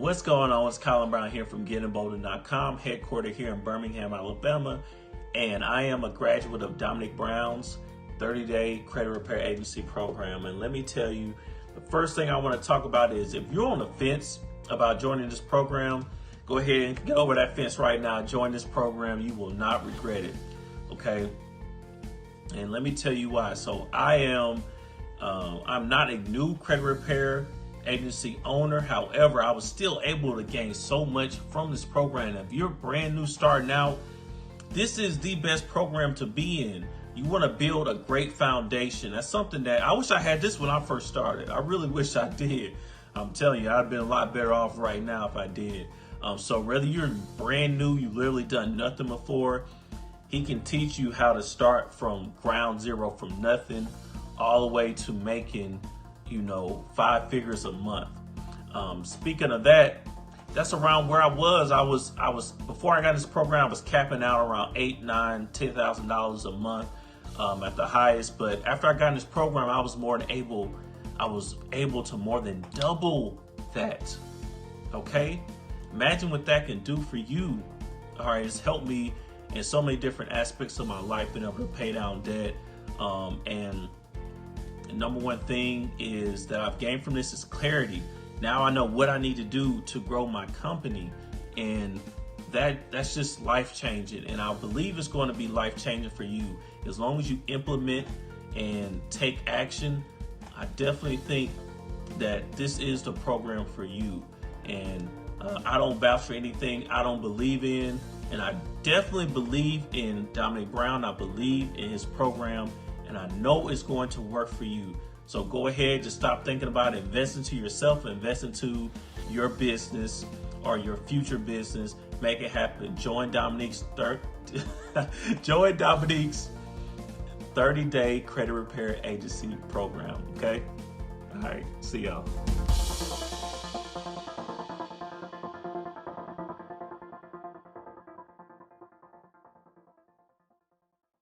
What's going on? It's Colin Brown here from gettingbolden.com, headquartered here in Birmingham, Alabama. And I am a graduate of Dominique Brown's 30-day credit repair agency program. And let me tell you, the first thing I want to talk about is if you're on the fence about joining this program, go ahead and get over that fence right now. Join this program. You will not regret it. Okay. And let me tell you why. So I'm not a new credit repair agency owner. However, I was still able to gain so much from this program. If you're brand new starting out, this is the best program to be in. You want to build a great foundation. That's something that I wish I had this when I first started. I really wish I did. I'm telling you, I'd been a lot better off right now if I did. So whether you're brand new, you've literally done nothing before, he can teach you how to start from ground zero, from nothing, all the way to making 5 figures a month. Speaking of that, that's around where I was before I got this program. I was capping out around $8,000, $9,000, $10,000 a month at the highest. But after I got in this program, I was able to more than double that. Okay, imagine what that can do for you. All right, it's helped me in so many different aspects of my life, being able to pay down debt, and the number one thing is that I've gained from this is clarity. Now I know what I need to do to grow my company, and that's just life-changing. And I believe it's going to be life-changing for you as long as you implement and take action. I definitely think that this is the program for you. And I don't vouch for anything I don't believe in, and I definitely believe in Dominique Brown. I believe in his program, and I know it's going to work for you. So go ahead, just stop thinking about it. Invest into yourself, invest into your business or your future business. Make it happen. Join Dominique's 30-day credit repair agency program. Okay? All right. See y'all.